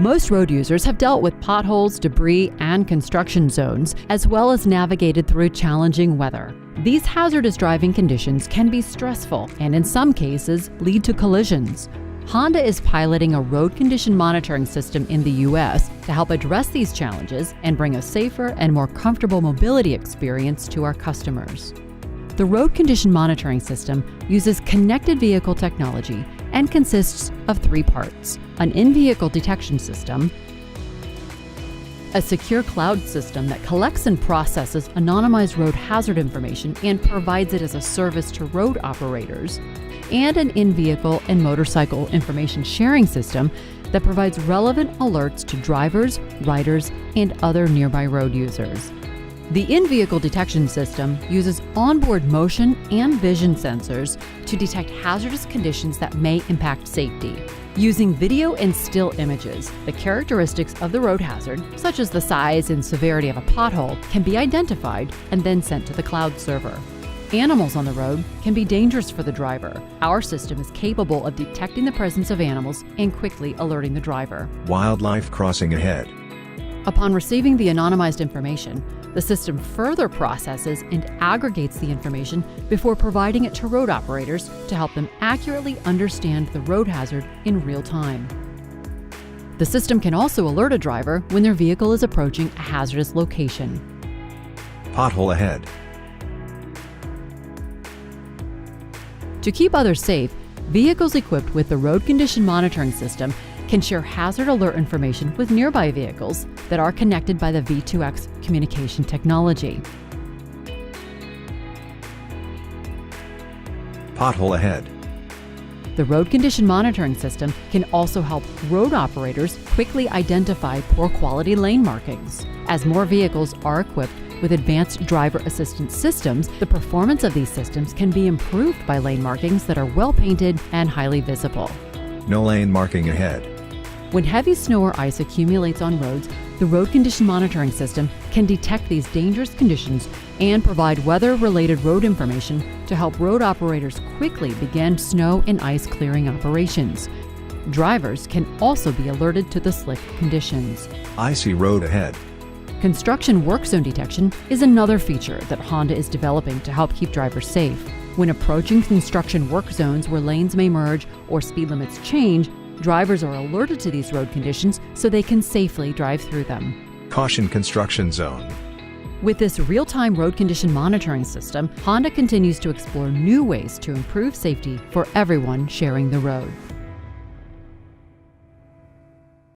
Most road users have dealt with potholes, debris, and construction zones, as well as navigated through challenging weather. These hazardous driving conditions can be stressful and, in some cases, lead to collisions. Honda is piloting a road condition monitoring system in the U.S. to help address these challenges and bring a safer and more comfortable mobility experience to our customers. The road condition monitoring system uses connected vehicle technology and consists of 3 parts: an in-vehicle detection system, a secure cloud system that collects and processes anonymized road hazard information and provides it as a service to road operators, and an in-vehicle and motorcycle information sharing system that provides relevant alerts to drivers, riders, and other nearby road users. The in-vehicle detection system uses onboard motion and vision sensors to detect hazardous conditions that may impact safety. Using video and still images, the characteristics of the road hazard, such as the size and severity of a pothole, can be identified and then sent to the cloud server. Animals on the road can be dangerous for the driver. Our system is capable of detecting the presence of animals and quickly alerting the driver. Wildlife crossing ahead. Upon receiving the anonymized information, the system further processes and aggregates the information before providing it to road operators to help them accurately understand the road hazard in real time. The system can also alert a driver when their vehicle is approaching a hazardous location. Pothole ahead. To keep others safe, vehicles equipped with the road condition monitoring system can share hazard alert information with nearby vehicles that are connected by the V2X communication technology. Pothole ahead. The road condition monitoring system can also help road operators quickly identify poor quality lane markings. As more vehicles are equipped with advanced driver assistance systems, the performance of these systems can be improved by lane markings that are well painted and highly visible. No lane marking ahead. When heavy snow or ice accumulates on roads, the road condition monitoring system can detect these dangerous conditions and provide weather-related road information to help road operators quickly begin snow and ice clearing operations. Drivers can also be alerted to the slick conditions. Icy road ahead. Construction work zone detection is another feature that Honda is developing to help keep drivers safe. When approaching construction work zones where lanes may merge or speed limits change, drivers are alerted to these road conditions so they can safely drive through them. Caution construction zone. With this real-time road condition monitoring system, Honda continues to explore new ways to improve safety for everyone sharing the road.